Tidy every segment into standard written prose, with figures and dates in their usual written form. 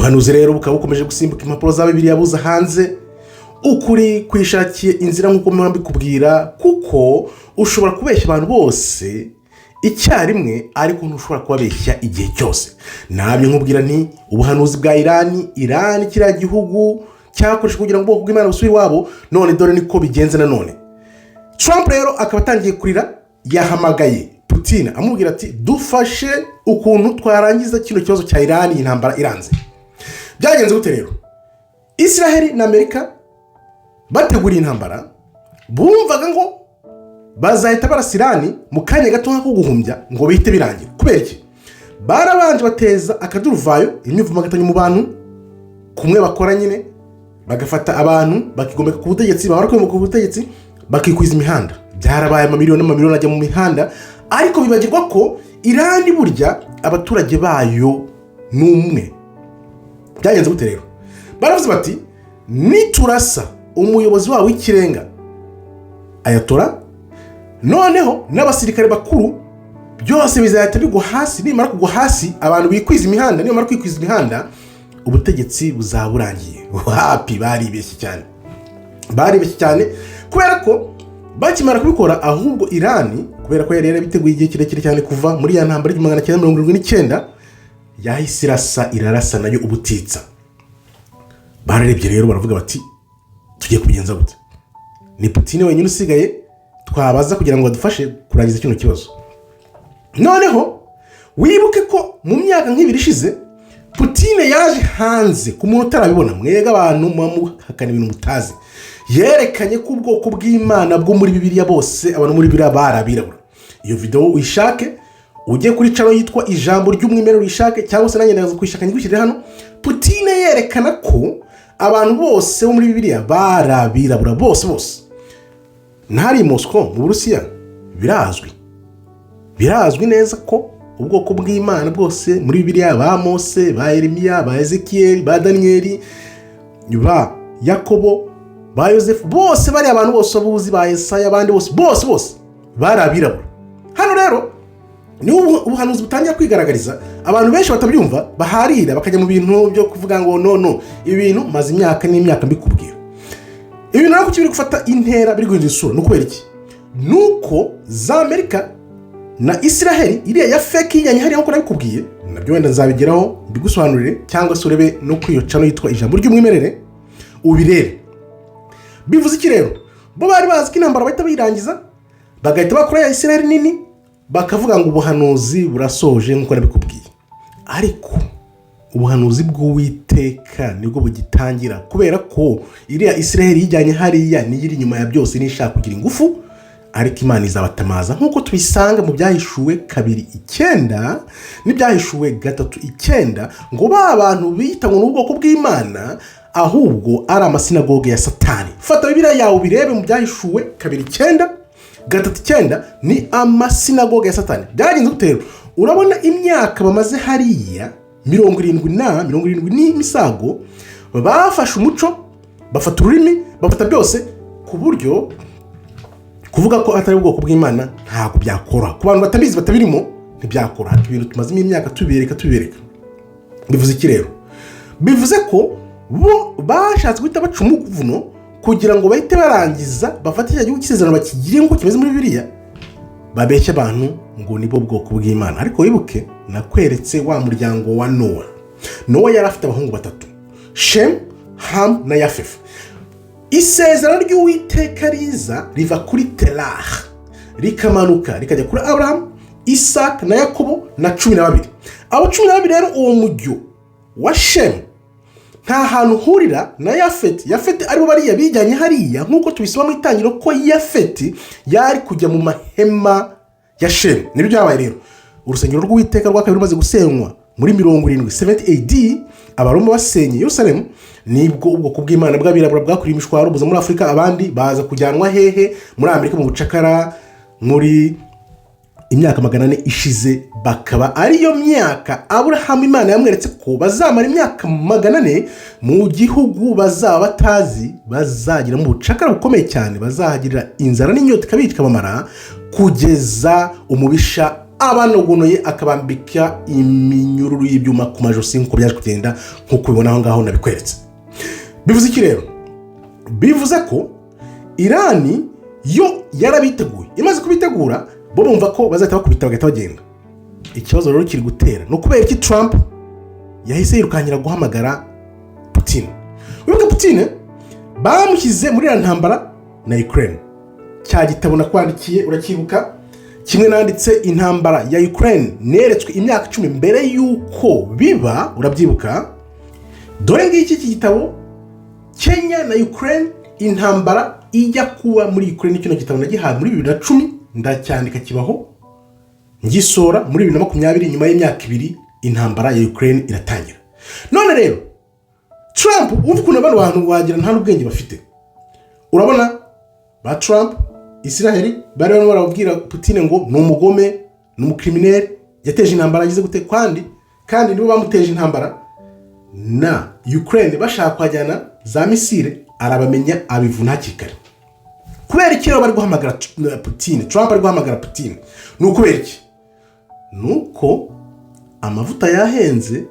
ubuhanuzi rero bukaba bukomeje gusimbuka impapuro za Bibiliya buza hanze, ukuri kwishakiye inzira nk'uko mpora mbikubwira, kuko ushobora kubeshya abantu bose icyarimwe ariko ntushobora kubabeshya igihe cyose. Nabyo nkubwira nti ubuhanuzi bwa Irani kiriya gihugu cyakoresha kugira ngo ubwoko bw'Imana busubire iwabo, none dore niko bigenze nanone. Trump rero akaba atangiye kurira, yahamagaye Putin amubwira ati dufashe ukuntu twarangiza kino kibazo cya Irani, intambara iranze. Byagenze gute rero? Isiraheli na Amerika bateguriye intambara, bumvaga ngo bazahita barasa Irani mu kanya gato nk'ako guhumbya ngo bihite birangira. Kubera iki? Barabanje bateza akaduruvayo, imyivumbagatanyo mu bantu, kumwe bakora nyine bagafata abantu bakigomeka ku butegetsi, bamara kwimika ku butegetsi bakikwiza imihanda. Byarabaye amamiliyoni n'amamiliyoni ajya mu mihanda, ariko bibagirwa ko Irani burya abaturage bayo n'umwe. Byagenze gute rero? Baravuze bati niturasa umuyobozi wawe w'ikirenga ayatora, noneho n'abasirikare bakuru byose bizahita bigwa hasi. Nimara kugwa hasi abantu bikwiza imihanda, nimara kwikwiza imihanda ubutegetsi buzaburangiye. Happy baribeshye cyane kubera ko bakimara kubikora, ahubwo Irani kubera ko yari yarabiteguye igihe kirekire cyane kuva muri ya ntambara y'1979 yahise irarasa nayo ubutitsa. Bararebye rero baravuga bati tugiye kubigenza gute? Ni Putin wenyine usigaye twabaza kugira ngo badufashe kurangiza kino kibazo. Noneho wibuke ko mu myaka nk'ibiri ishize Putin yaje hanze ku muntu utarabibona, mwega abantu muhakana ibintu mutazi, yerekanye ko ubwoko bw'Imana bwo muri Bibiliya bose abantu muri Bibiliya barabirabura. Iyo video uyishake ujye kuri channel yitwa ijambo ry'umwimerere uyishake, cyangwa se nanjye nazo kwishaka ngushyire hano. Putin yerekana ko abantu bose bo muri Bibiliya barabirabura bose. Ntari Moscow mu Burusiya birazwi neza ko ubwoko bw'Imana bwose muri Bibiliya, ba Mose, ba Yeremiya, ba Ezekiel, ba Daniel, ba Yakobo, ba Yosefu, bose bari abantu bose abuzi, ba Yesaya, abandi bose barabirabura. Hano rero ni ubuhanuzi butangira kwigaragariza, abantu benshi batabyumva baharira bakajya mu bintu byo kuvuga ngo no ibintu maze imyaka n'imyaka mbikubwira. Ibintu nako kibiri gufata intera biri guhindura isura. Nuko iki? Nuko za Amerika na Isiraheli iriya ya fake yijyanye hariya nko nabikubwiye, nabyo wenda nzabigeraho mbigusobanurire, cyangwa se urebe no kuri iyo channel yitwa ijambo ry'umwimerere ubirebe. Bivuze iki rero? Bo bari bazi ko intambara bahita birangiza, bagahita bakora ya Isiraheli nini, bakavuga ngo ubuhanuzi burasoje nkuko nabikubwiye. Ariko ubuhanuzi bw'Uwiteka nibwo bugitangira, kubera ko iriya Isiraheli yijyanye hariya niyiri nyuma ya byose nishaka kugira ingufu, ariko Imana izabatamaza nkuko tubisanga mu byahishuwe 2:9 n'ibyahishuwe 3:9 ngo ba bantu bita ngo n'ubwoko bw'Imana ahubwo ari amasinagoge ya Satani. Fata Bibiliya yawe birebe mu byahishuwe 2:9 3:9 ni amasinagoge ya Satani. Byagenze gutero, urabona imyaka bamaze hariya 70 n'imisago, bafashe umuco, bafata ururimi, bafata byose, ku buryo kuvuga ko atari ubwoko bw'Imana ntabwo byakora. Ku bantu batabizi batabirimo ntibyakora. Ibintu tumazemo imyaka tubereka. Bivuze iki rero? Bivuze ko bo bashatse guhita baca umuvuno kugira ngo bahite barangiza bafate icyo gihugu cy'isezerano bakigire ngo kimeze muri Bibiliya, babeshya abantu ngo nibo bwoko bw'Imana. Ariko wibuke nakweretse wa muryango wa Nowa yari afite abahungu 3, Shem, Ham na Yafef. Isezerano ry'Uwiteka riza riva kuri Terah rikamanuka rikajya kuri Abraham, Isaac na Yakobo na 12. Abo 12 rero uwo mujyo wa Shem nta hantu hurira na Yafeti aribo bariya bijyanye hariya, nkuko tubisoma mu itangiro ko Yafeti yari kujya mu mahema ya Shem. Nibyo byabaye rero. Urusengero rw'Uwiteka rwa kabiri rumaze gusenywa muri 70 AD, abaroma basenye Yerusalemu, nibwo ubwoko bw'Imana bw'abirabura bwakuriye imishwaro buza muri Afrika, abandi baza kujyanwa hehe muri Amerika mu bucakara muri imyaka 400 ishize, bakaba ariyo myaka Abraham Imana yamweretse ko bazamara imyaka 400 mu gihugu bazaba batazi, bazagira mu bucakara bukomeye cyane, bazahagirira inzara n'inyota ikabicwa bamara kugeza umubisha abanogonoye akabambika iminyururu y'ibyuma ku majosi nk'uko byaje kugenda nk'uko ubibona aho ngaho nabikweretse. Bivuze iki rero? Bivuze ko Irani yo yarabiteguye, imaze kubitegura bo bumva ko bazahita bakubita bagahita bagenda. Ikibazo rero kiri gutera no kubera iki Trump yahise yirukanyira guhamagara Putin. Wibuke Putin bamushyize muri ya ntambara na Ukraine. Cya gitabo nakwandikiye urakibuka, kimwe nanditse intambara ya Ukraine neretswe imyaka 10 mbere yuko biba, urabyibuka? Dore ngiki gitabo Kenya na Ukraine, intambara ijya kuba muri Ukraine. Kino gitabo nagihaye muri 2010 ndacyandika kibaho ngisora muri 2020 nyuma y'imyaka 2 intambara ya Ukraine iratangira. None rero Trump umva ukuntu abantu wagira nta n'ubwenge bafite. Urabona ba Trump Isiraheli bari barimo barabwira Putin ngo ni umugome, ni umukriminel, yateje intambara yagize gute, kandi nibo bamuteje intambara na Ukraine bashaka kwajyana za misile, arabamenya abivuna hakikare. Kubera iki rero bari guhamagara Putin, Trump ari guhamagara Putin? Kubera iki? Nuko amavuta yahenze,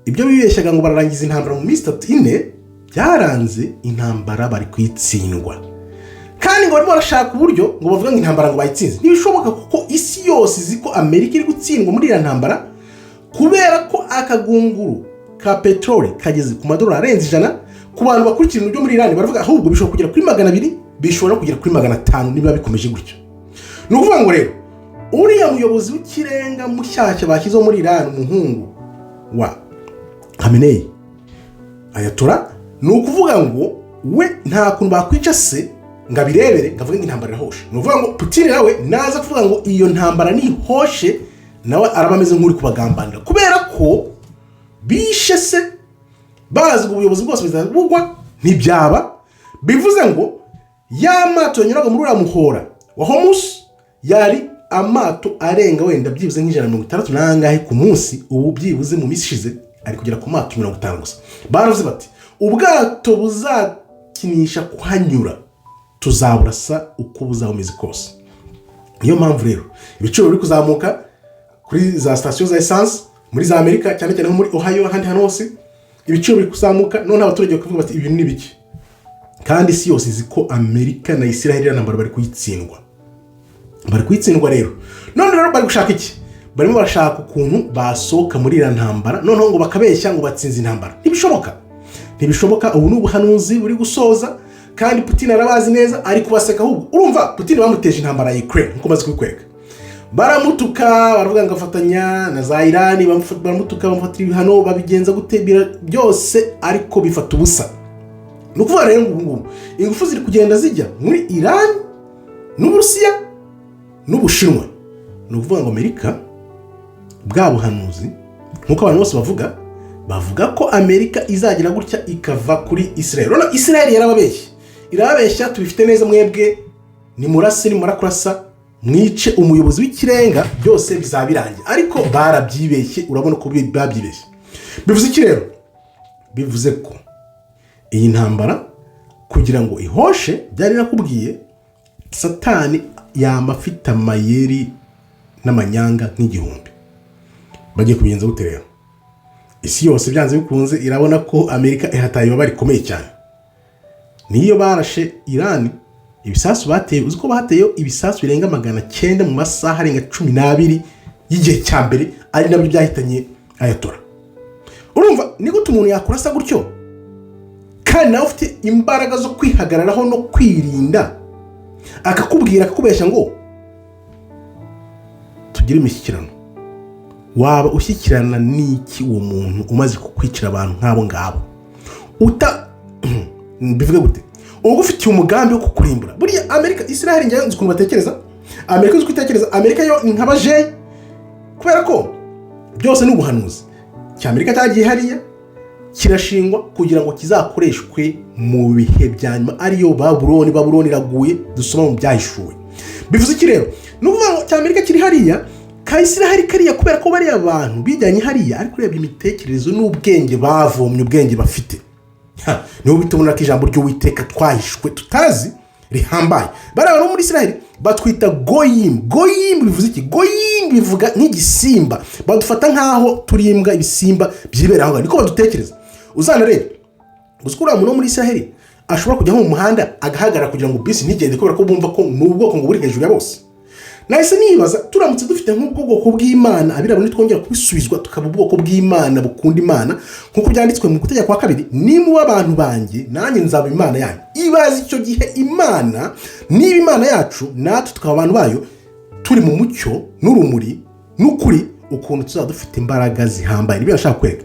ibyo bibeshyaga ngo bararangiza intambara mu minsi 4 byaranze intambara bari kwitsindwa. Kandi ngo barimo barashaka uburyo ngo bavuga ngo intambara ngo bayitsinze. Ntibishoboka kuko isi yose izi ko Amerika iri gutsindwa muri iyo ntambara, kubera ko akagunguru ka petroli kageze ku madolari arenze 100. Ku bantu bakurikira ibyo muri Irani baravuga ahubwo bishobora kugera kuri 200, bishobora kugera kuri 500 niba bikomeje gutyo. Ni ukuvuga ngo rero uriya muyobozi w'ikirenga mushyashya bashyizeho muri Irani, umuhungu wa Khamenei Ayatollah, ni ukuvuga ngo we nta kuntu bakwica se ngo abirebere ngavuga ngo intambara irahoshe. Ni ukuvuga ngo Putin nawe naza kuvuga ngo iyo ntambara ni hoshe, nawe arabameze nk'uri kubagambanira kubera ko bishe se bazi ubuyobozi bwose bizabugwa ntibyaba. Bivuze ngo ya mato yanyuraga muri uriya muhora wa Hormuz yari amato arenga wenda byibuze nk'ijana nangahe ku munsi. Ubu byibuze mu minsi ishize ari kugera ku mato 50 gusa. Baravuze bati ubwato buzakinisha kuhanyura tuzaburasa uko buzabumeze kose. Niyo mpamvu rero ibiciro biri kuzamuka kuri za station za essence muri za Amerika, cyane cyane muri Ohio, ahandi hano hose ibiciro biri kuzamuka. None abaturage bakavuga bati ibintu ni biki, kandi isi yose izi ko Amerika na Isiraheli nambara bari kuyitsindwa rero. None rero bari gushaka iki? Barimo barashaka ukuntu basohoka muri ira ntambara, noneho ngo bakabeshya ngo batsinze intambara. Ntibishoboka. Ubu ni ubuhanuzi buri gusoza, kandi Putin arabazi neza, ari kubaseka. Ahubwo urumva Putin bamuteje intambara ya Ukraine nkuko maze kubikwereka. Baramutuka baravuga ngo afatanya na za Irani, baramutuka bamufatira ibihano, babigenza gute byose, ariko bifata ubusa. Ni ukuvuga rero ngo ingufu ziri kugenda zijya muri Irani n'Uburusiya n'Ubushinwa. Ni ukuvuga ngo Amerika bwa buhanuzi nkuko abantu bose bavuga ko Amerika izagira gutya ikava kuri Isiraheli. Rona Isiraheli irababeshya tubifite neza, mwebwe ni murakurasa mwice umuyobozi w'ikirenga, byose bizabirangira. Ariko barabyibeshye, urabona ko babyibeshye. Bivuze iki rero? Bivuze ko iyi ntambara kugira ngo ihoshe, byari nakubwiye Satani yamafita amayeri n'amanyanga nk'igihumbi. Bagiye kubigenza gute rero? Isi yose byanze bikunze irabona ko Amerika ihataye bari komeye cyane. Niyo barashe Irani ibisasu bateye, uziko bateyeyo ibisasu birenga 900 mu masaha arenga 12 y'igihe cya mbere, ari nabyo byahitanye Ayatollah. Urumva ni gute umuntu yakurasa gutyo kandi nawe ufite imbaraga zo kwihagararaho no kwirinda, akakubesha ngo tugire imishyikirano? Waba ushyikirana n'iki uwo muntu umaze kukwicira abantu nk'abo ngabo? Bivuga gute? Ubu ufitiye umugambi wo kukurimbura. Buriya Amerika, Isiraheli njye nzi ukuntu batekereza. Amerika uzi kwitekereza. Amerika yo ni nk'abajeyi, kubera ko byose ni ubuhanuzi. Amerika cyagiye hariya kirashingwa kugira ngo kizakoreshwe mu bihe bya nyuma, ariyo Babuloni iraguye dusoma mu byahishuwe. Bivuze iki rero? Nuvuga ngo Amerika kiri hariya, ka Isiraheli kariya, kubera ko bari abantu bijyanye hariya, ariko urebye imitekerezo n'ubwenge bavomye, ubwenge bafite. Niho bitubona ko ijambo ry'Uwiteka twahishwe tutazi rihambaye. Bari abantu muri Isiraheli batwita goyim bivuze iki? Goyim bivuga nk'igisimba, badufata nk'aho turi imbwa, ibisimba byibera aho, niko badutekereza. Uzana rero gusukura umuntu muri Isiraheli ashobora kujya mu muhanda agahagarara kugira ngo bisi ntigende, kubera ko bumva ko n'ubwoko ngo buri hejuru ya bose. Nahise nibaza, turamutse dufite nk'ubwoko bw'Imana, abirabura twongera kubisubizwa tukaba ubwoko bw'Imana bukunda Imana nk'uko byanditswe mu Gutegeka kwa 2, nimuba abantu banjye nanjye nzaba Imana yanyu. Ibaze icyo gihe Imana niba Imana yacu natwe tukaba abantu bayo, turi mu mucyo n'urumuri n'ukuri, ukuntu tuzaba dufite imbaraga zihambaye. Nibyo nashaka kwereka.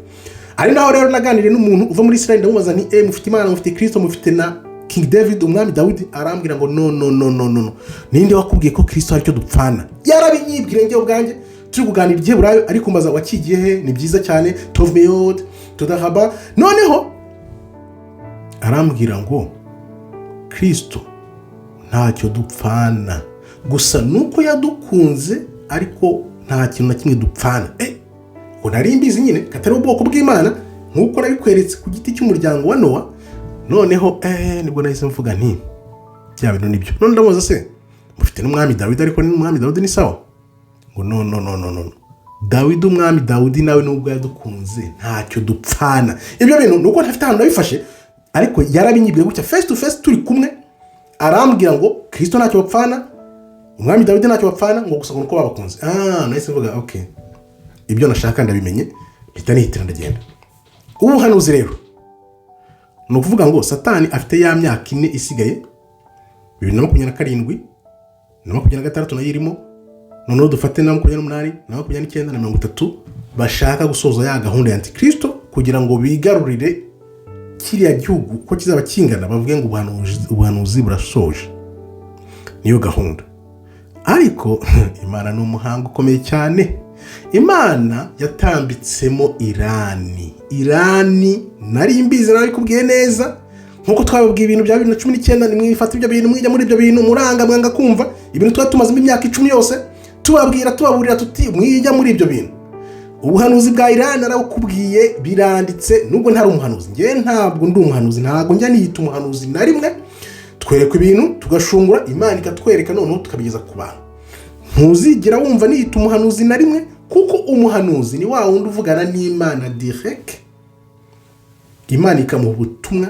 Ari naho rero naganiriye n'umuntu uva muri Isiraheli, ndamubaza nti mufite Imana, mufite Kristo, mufite na King David, umwami Dawidi. Arambwira ngo no, ninde wakubwiye ko Kristo ari cyo dupfana? Yarabinyibwire njye ubwanjye, turi kuganira igiheburayo, ariko mbaza wakigiye he? Ni byiza cyane, tovmeyod tudahaba. Noneho arambwira ngo Kristo ntacyo dupfana, gusa nuko yadukunze, ariko nta kintu na kimwe dupfana. Ngo nari mbizi nyine katari ubwoko bw'Imana nkuko nabikweretse ku giti cy'umuryango wa Nowa. Noneho nibwo nahise mvuga nti bya bintu nibyo. None ndamubaza se mufite n'umwami Dawidi, ariko n'umwami Dawidi ni sawa? Ngo no, Dawidi, umwami Dawidi nawe nubwo yadukunze ntacyo dupfana. Ibyo bintu nuko ntafite ahantu nabifashe, ariko yarabinyibwiye gutya face to face turi kumwe. Arambwira ngo Kristo ntacyo bapfana, umwami Dawidi ntacyo bapfana, ngo gusa nuko babakunze. Nahise mvuga okay, ibyo nashaka ndabimenye, mpita nihitira ndagenda. Ubuhanuzi rero ni ukuvuga ngo Satani afite ya myaka 4 isigaye, 2027 na 2026 nayo irimo, noneho dufate na 28 na 29 na 30, bashaka gusoza ya gahunda ya Antikristo kugira ngo bigarurire kiriya gihugu ko kizaba kingana, bavuge ngo ubuhanuzi burasoje. Niyo gahunda. Ariko Imana ni umuhanga ukomeye cyane. Imana yatambitsemo Irani nari mbizi, nari kubwiye neza nkuko twababwiye ibintu bya 2019, nimwifata ibyo bintu mwijya muri ibyo bintu muranga mwanga kumva ibintu twatumaze imyaka 10 yose tubaburira tuti mwijya muri ibyo bintu. Ubuhanuzi bwa Irani narakubwiye biranditse, nubwo ntari umuhanuzi. Ngiye ntabwo ndi umuhanuzi, ntabwo njya niyita umuhanuzi na rimwe. Twereka ibintu tugashungura, Imana ikatwereka, noneho tukabigeza ku bantu. Ntuzigera wumva niyita umuhanuzi na rimwe, kuko umuhanuzi ni wa wundi uvugana n'Imana direct. Imana ikamuha ubutumwa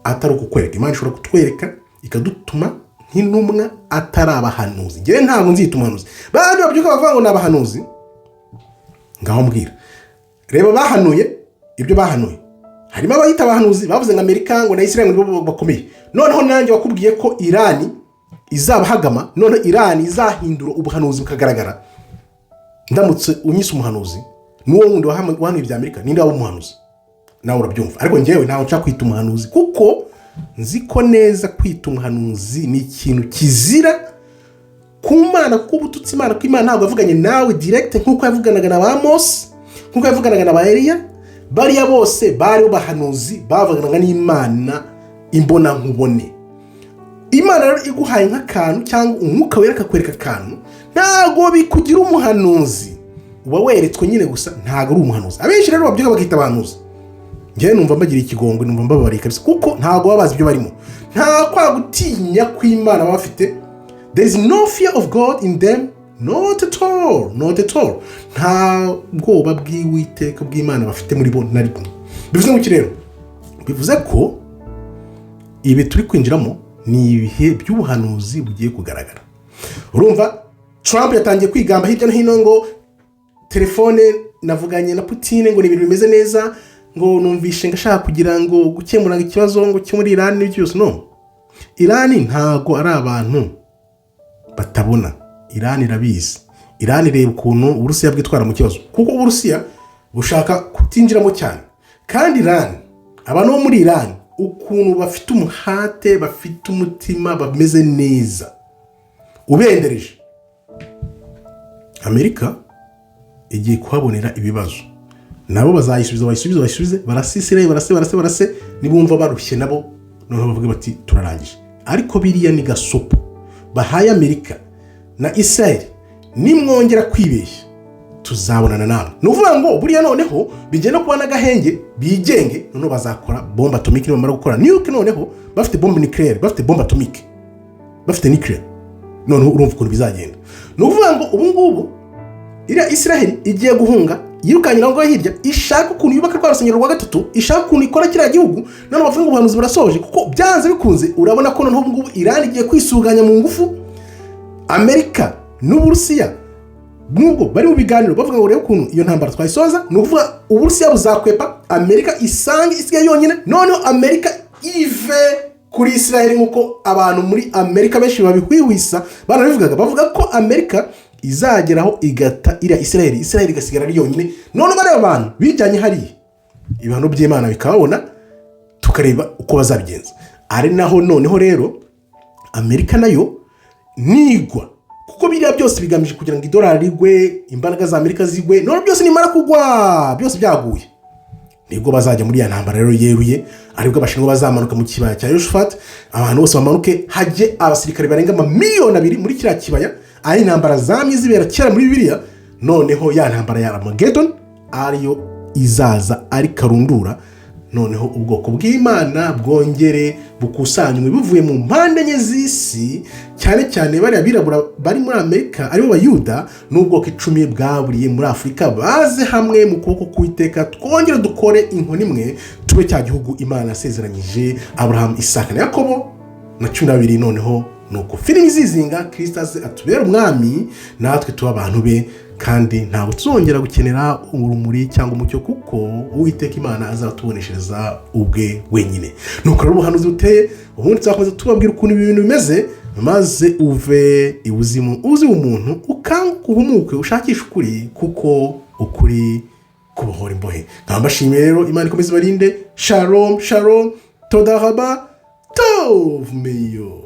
atari ukukwereka. Imana ishobora kutwereka ikadutuma nk'intumwa atari abahanuzi. Ngiye ntabwo nzita umuhanuzi. Bandi babyuka bavuga ngo ni abahanuzi, ngaho mbwira reba bahanuye ibyo bahanuye. Harimo abayita abahanuzi bavuze ngo Amerika ngo na Isiraheli ngo bakomeye. Noneho nanjye wakubwiye ko Irani izabahagama, none Irani izahindura ubuhanuzi bukagaragara. Ndamutse unyise umuhanuzi n'uwo wundi wahanuye ibya Amerika, ninde waba umuhanuzi? Nawe urabyumva. Ariko njyewe ntaho nshaka kwita umuhanuzi, kuko nziko neza kwita umuhanuzi ni ikintu kizira ku Mana, kuko ubututsi Imana, ko Imana ntabwo yavuganye nawe direct nkuko yavuganaga na Amos, nkuko yavuganaga na Hariya. Bariya bose bari bahanuzi bavuganaga n'Imana imbona nkubone. Imana rero iguhaye nk'akantu cyangwa umwuka wera akakwereka akantu, ntago bikugira umuhanuzi. Uba weretswe nyine gusa, ntago ari umuhanuzi. Abenshi rero babyuka bakita abahanuzi. Ngiye numva mbagira ikigongwe, numva mbabariye kabisa, kuko ntago babazi ibyo barimo. Nta kwagutinya kw'Imana bafite. There is no fear of God in them, not at all. Nta bwoba bw'Uwiteka bw'Imana bafite muri bo na rimwe. Bivuze ngo rero, bivuze ko ibi turi kwinjiramo ni ibihe by'ubuhanuzi bugiye kugaragara. Urumva Trump yatangiye kwigamba hirya no hino ngo telefone navuganye na Putin ngo ni ibintu bimeze neza, ngo numvishe ngashaka kugira ngo gukemura ikibazo ngo cyo muri Irani n'ibyo. No, Irani ntago ari abantu batabona. Irani irabizi. Irani reba ukuntu Uburusiya bwitwara mu kibazo, kuko Uburusiya bushaka kutinjiramo cyane. Kandi Irani, abantu bo muri Irani ukuntu bafite umuhate, bafite umutima, bameze neza, ubendereje. Amerika igiye kuhabonera ibibazo, nabo bazayisubiza, barase nibumva barushye nabo, noneho bavuga bati turarangije. Ariko biriya ni gasopo bahaye Amerika na Isiraheli, nimwongera kwibeshya tuzabonana nawe. Nuvuga ngo buriya noneho bigenda kuba n'agahenge bigenge, noneho bazakora bomba atomique, bamara gukora nuke, noneho bafite bombe nucleaire, bafite bombe atomique, bafite nuclear. none urumva ukuntu bizagenda. Ni ukuvuga ngo ubu ngubu iriya Isiraheli igiye guhunga yirukanye naho hirya, ishaka ukuntu yubaka rwa rusengero rwa gatatu, ishaka ukuntu ikora kiriya gihugu. None bavuga ngo ubuhanuzi burasoje, kuko byanze bikunze urabona ko noneho ubu ngubu Irani igiye kwisuganya mu ngufu. Amerika n'Uburusiya nubwo bari mu biganiro bavuga ngo rero ukuntu iyo ntambara twayisoza, ni ukuvuga Uburusiya buzakwepa Amerika isange isigaye yonyine, noneho Amerika ive kuri Isiraheli. Nk'uko abantu muri Amerika benshi babihwihwisa banabivugaga, bavuga ko Amerika izageraho igata iriya Isiraheli igasigara ari yonyine. none bareba abantu bijyanye hariya ibihano by'Imana bikababona, tukareba uko bazabigenza. ari naho noneho rero Amerika nayo nigwa, kuko biriya byose bigamije kugira ngo idolari rigwe, imbaraga za Amerika zigwe. none byose nimara kugwa, byose byaguye, nibwo bazajya muri ya ntambara rero yeruye, aribwo abashinwa bazamanuka mu kibaya cya Yoshafati, abantu bose bamanuke, hajye abasirikare barenga miliyoni 2 muri kiriya kibaya. ari intambara zamye zibera kera muri Bibiliya. noneho ya ntambara ya Armageddon ariyo izaza ari karundura, noneho ubwoko bw'Imana bwongere bukusanywe buvuye mu mpande enye z'isi, cyane cyane bari abirabura bari muri Amerika aribo Bayuda, n'ubwoko 10 bwaburiye muri Afurika baze hamwe mu kuboko k'Uwiteka, twongere dukore inkoni imwe, tube cya gihugu Imana yasezeranyije Abraham, Isaka na Yakobo na 12. noneho nuko filimi zizinga, Kristo atubera umwami, natwe tuba abantu be, kandi ntabwo tuzongera gukenera urumuri cyangwa umucyo, kuko Uwiteka Imana azatuboneshereza ubwe wenyine. nuko rero ubuhanuzi buteye, ubundi twakomeza tubabwira ukuntu ibintu bimeze, maze uve ibuzimu uzi umuntu, ukanguka uhumuke, ushakisha ukuri, kuko ukuri kubohora imbohe. nkambashimiye rero, Imana ikomeze ibarinde. Shalom shalom, todaraba tov meyo.